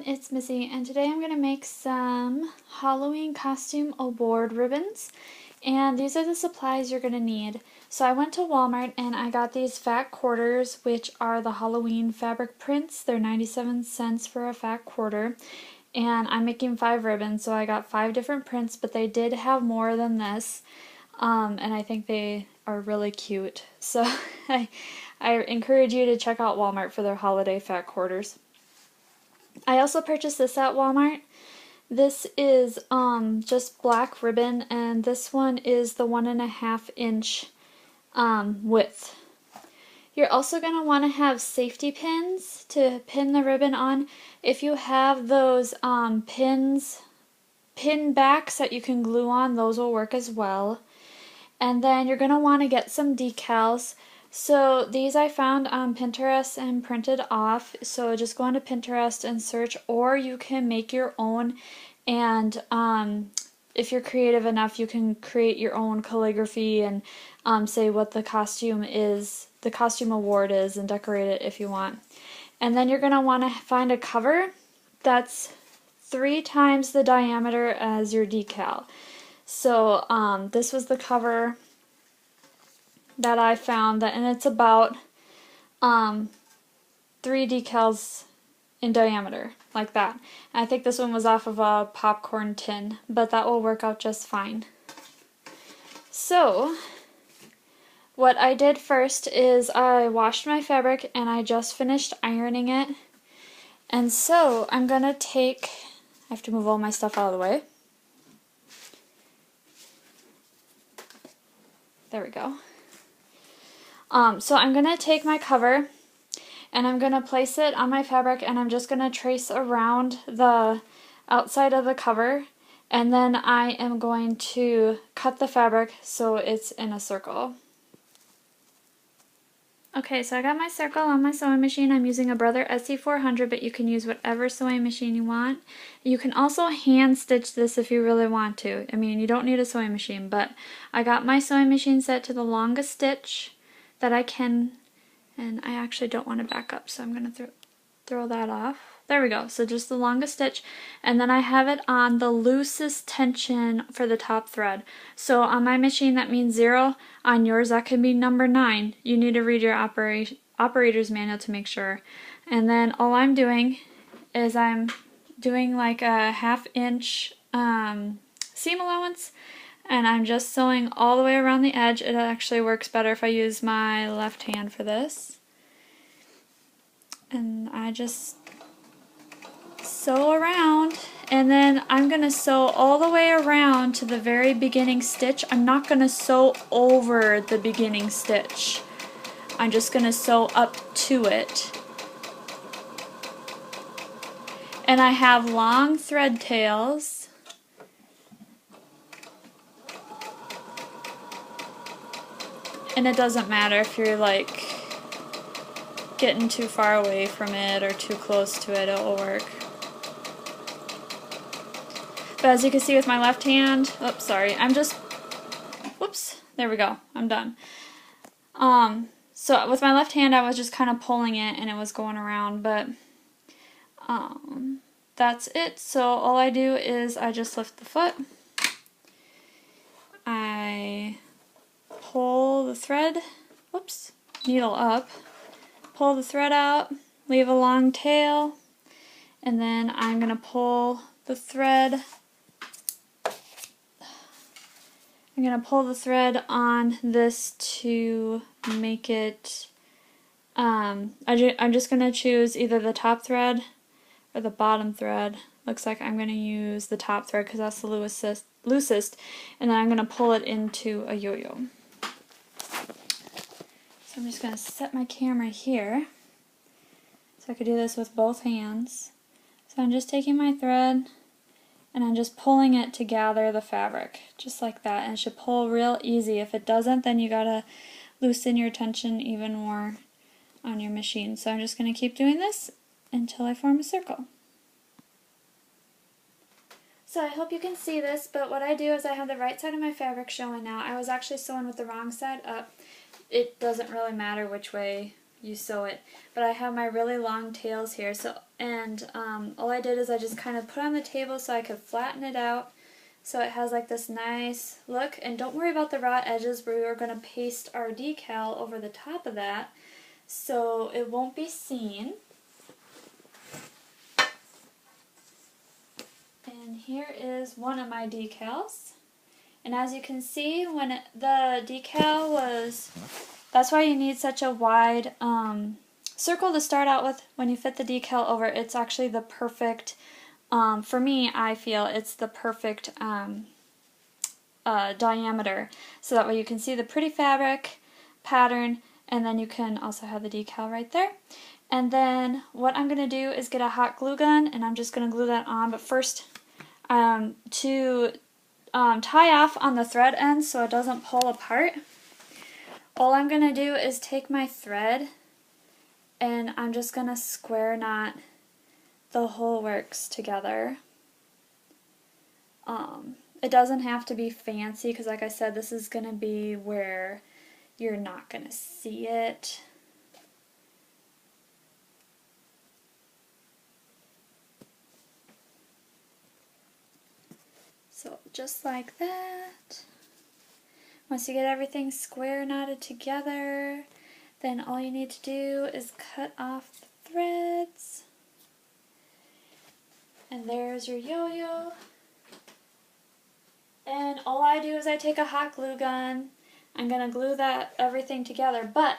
it's Missy, and today I'm going to make some Halloween costume award ribbons, and these are the supplies you're going to need. So I went to Walmart and I got these fat quarters, which are the Halloween fabric prints. They're 97 cents for a fat quarter, and I'm making 5 ribbons, so I got 5 different prints, but they did have more than this, and I think they are really cute. So I encourage you to check out Walmart for their holiday fat quarters. I also purchased this at Walmart. This is just black ribbon, and this one is the 1.5 inch width. You're also going to want to have safety pins to pin the ribbon on. If you have those pin backs that you can glue on, those will work as well. And then you're going to want to get some decals. So these I found on Pinterest and printed off, so just go onto Pinterest and search, or you can make your own, and if you're creative enough you can create your own calligraphy and say what the costume is, the costume award is, and decorate it if you want. And then you're going to want to find a cover that's 3 times the diameter as your decal. So this was the cover that I found, and it's about 3 decals in diameter, like that. And I think this one was off of a popcorn tin, but that will work out just fine. So what I did first is I washed my fabric and I just finished ironing it. And so I'm gonna take, I have to move all my stuff out of the way. There we go. So I'm going to take my cover and I'm going to place it on my fabric, and I'm just going to trace around the outside of the cover, and then I am going to cut the fabric so it's in a circle. Okay, so I got my circle on my sewing machine. I'm using a Brother SC400, but you can use whatever sewing machine you want. You can also hand stitch this if you really want to. I mean, you don't need a sewing machine, but I got my sewing machine set to the longest stitch that I can, and I actually don't want to back up, so I'm going to throw that off. There we go, so just the longest stitch, and then I have it on the loosest tension for the top thread. So on my machine that means 0, on yours that can be number 9. You need to read your operator's manual to make sure. And then all I'm doing is I'm doing like a 1/2 inch seam allowance, and I'm just sewing all the way around the edge. It actually works better if I use my left hand for this. And I just sew around, and then I'm going to sew all the way around to the very beginning stitch. I'm not going to sew over the beginning stitch. I'm just going to sew up to it. And I have long thread tails. And it doesn't matter if you're like getting too far away from it or too close to it, it'll work. But as you can see with my left hand, oops, sorry, I'm just, whoops, there we go, I'm done. So with my left hand I was just kind of pulling it and it was going around, but that's it. So all I do is I just lift the foot, I pull the thread, whoops, needle up, pull the thread out, leave a long tail, and then I'm going to pull the thread. I'm going to pull the thread on this to make it, I'm just going to choose either the top thread or the bottom thread. Looks like I'm going to use the top thread because that's the loosest, and then I'm going to pull it into a yo-yo. So I'm just going to set my camera here so I could do this with both hands. So I'm just taking my thread and I'm just pulling it to gather the fabric, just like that, and it should pull real easy. If it doesn't, then you gotta loosen your tension even more on your machine. So I'm just going to keep doing this until I form a circle. So I hope you can see this, but what I do is I have the right side of my fabric showing now. I was actually sewing with the wrong side up. It doesn't really matter which way you sew it. But I have my really long tails here, so all I did is I just kind of put on the table so I could flatten it out so it has like this nice look. And don't worry about the raw edges, we are going to paste our decal over the top of that so it won't be seen. And here is one of my decals. And as you can see, when the decal was, that's why you need such a wide circle to start out with. When you fit the decal over, it's actually the perfect, for me, I feel it's the perfect diameter. So that way you can see the pretty fabric pattern, and then you can also have the decal right there. And then what I'm going to do is get a hot glue gun, and I'm just going to glue that on. But first, to tie off on the thread end so it doesn't pull apart, all I'm going to do is take my thread and I'm just going to square knot the whole works together. It doesn't have to be fancy because, like I said, this is going to be where you're not going to see it. So just like that. Once you get everything square knotted together, then all you need to do is cut off the threads. And there's your yo-yo. And all I do is I take a hot glue gun. I'm going to glue that everything together, but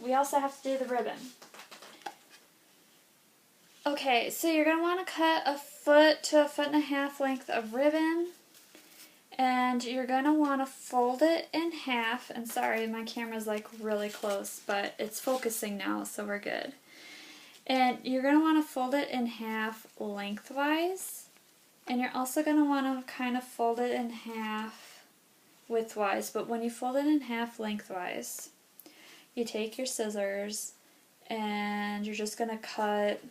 we also have to do the ribbon. Okay, so you're going to want to cut 1 to 1.5 feet length of ribbon, and you're going to want to fold it in half. And sorry, my camera's like really close, but it's focusing now, so we're good. And you're going to want to fold it in half lengthwise, and you're also going to want to kind of fold it in half widthwise. But when you fold it in half lengthwise, you take your scissors and you're just going to cut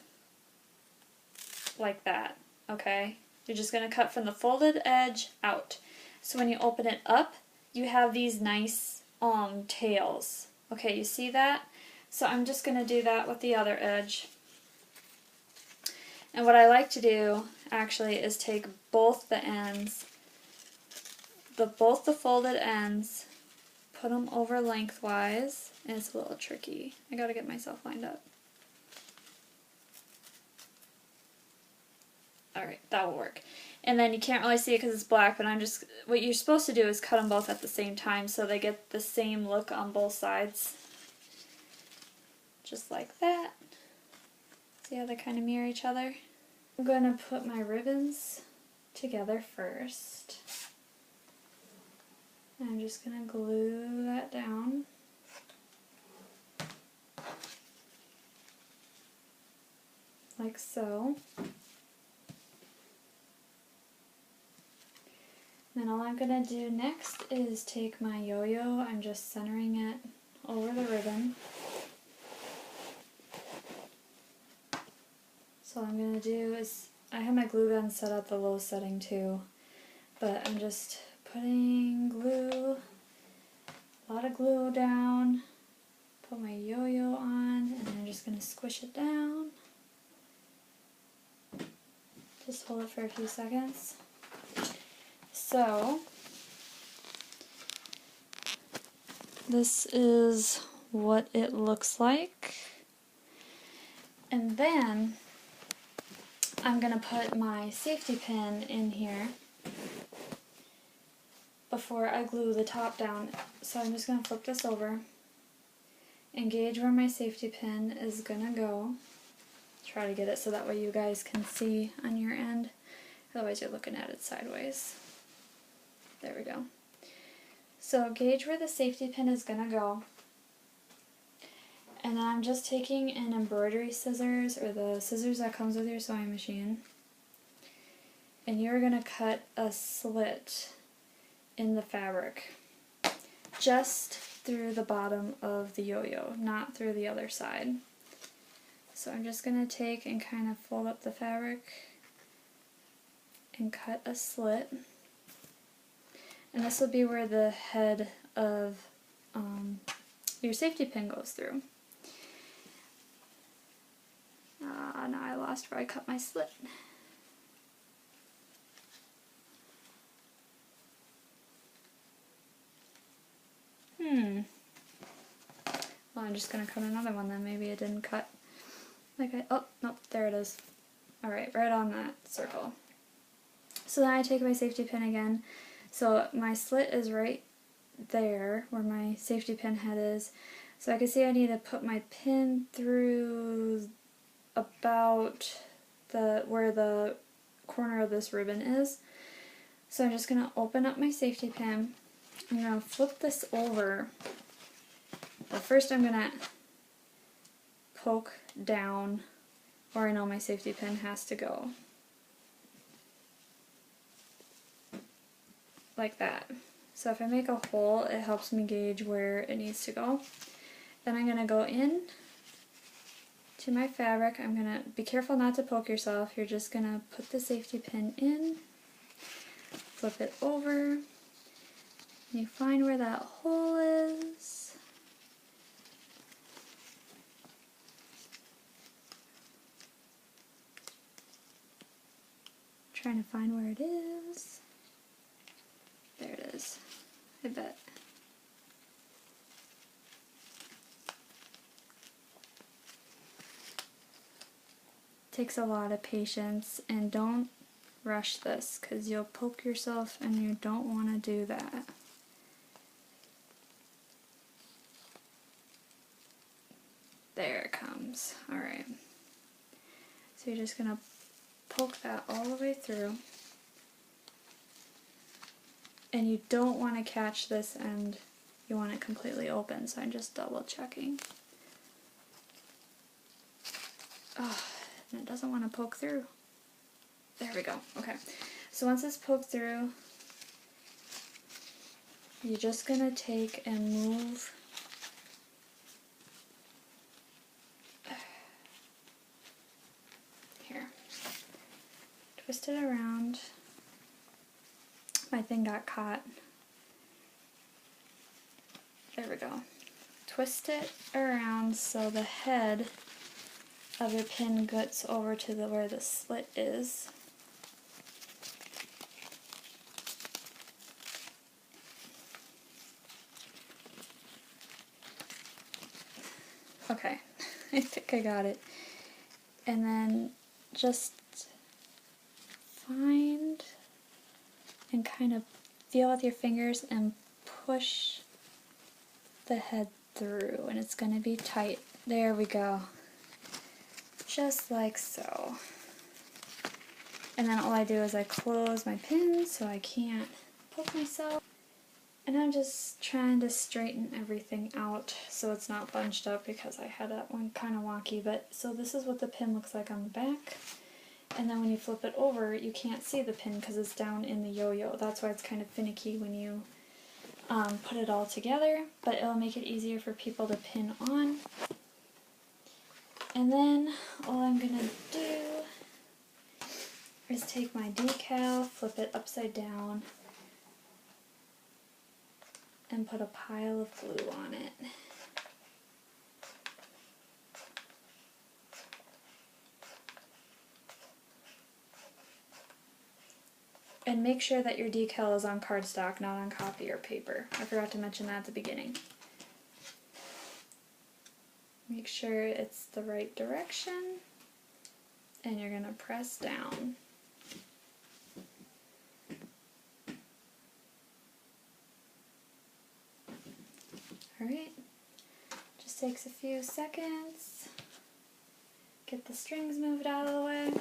like that, okay? You're just going to cut from the folded edge out. So when you open it up, you have these nice tails. Okay, you see that? So I'm just going to do that with the other edge. And what I like to do, actually, is take both the ends, both the folded ends, put them over lengthwise, and it's a little tricky. I gotta get myself lined up. Alright, that will work. And then you can't really see it because it's black, but what you're supposed to do is cut them both at the same time so they get the same look on both sides. Just like that. See how they kind of mirror each other? I'm going to put my ribbons together first. I'm just going to glue that down. Like so. Then all I'm going to do next is take my yo-yo, I'm just centering it over the ribbon. So all I'm going to do is, I have my glue gun set at the low setting too, but I'm just putting glue, a lot of glue down, put my yo-yo on, and I'm just going to squish it down. Just hold it for a few seconds. So, this is what it looks like. And then I'm going to put my safety pin in here before I glue the top down. So I'm just going to flip this over and gauge where my safety pin is going to go. Try to get it so that way you guys can see on your end. Otherwise you're looking at it sideways. There we go. So gauge where the safety pin is going to go. And then I'm just taking an embroidery scissors, or the scissors that comes with your sewing machine. And you're going to cut a slit in the fabric. Just through the bottom of the yo-yo, not through the other side. So I'm just going to take and kind of fold up the fabric and cut a slit. And this will be where the head of your safety pin goes through. Now I lost where I cut my slit. Well, I'm just gonna cut another one then. Maybe it didn't cut. Oh, nope, there it is. Alright, right on that circle. So then I take my safety pin again. So my slit is right there where my safety pin head is. So I can see I need to put my pin through about where the corner of this ribbon is. So I'm just going to open up my safety pin. I'm going to flip this over. But first I'm going to poke down where I know my safety pin has to go. Like that. So if I make a hole, it helps me gauge where it needs to go. Then I'm going to go in to my fabric. I'm going to be careful not to poke yourself. You're just going to put the safety pin in, flip it over, and you find where that hole is. Trying to find where it is. There it is. I bet. Takes a lot of patience, and don't rush this because you'll poke yourself and you don't want to do that. There it comes. Alright. So you're just going to poke that all the way through. And you don't want to catch this end, you want it completely open, so I'm just double checking. Oh, and it doesn't want to poke through. There we go. Okay, so once it's poked through, you're just going to take and move here. Twist it around. My thing got caught. There we go. Twist it around so the head of your pin gets over to where the slit is. Okay, I think I got it. And then just find and kind of feel with your fingers and push the head through, and it's going to be tight. There we go. Just like so. And then all I do is I close my pin so I can't poke myself. And I'm just trying to straighten everything out so it's not bunched up because I had that one kind of wonky. But so this is what the pin looks like on the back. And then when you flip it over, you can't see the pin because it's down in the yo-yo. That's why it's kind of finicky when you put it all together, but it'll make it easier for people to pin on. And then all I'm going to do is take my decal, flip it upside down, and put a pile of glue on it. And make sure that your decal is on cardstock, not on copy or paper. I forgot to mention that at the beginning. Make sure it's the right direction, and you're going to press down. Alright, just takes a few seconds. Get the strings moved out of the way.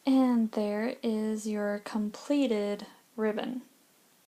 And there is your completed ribbon.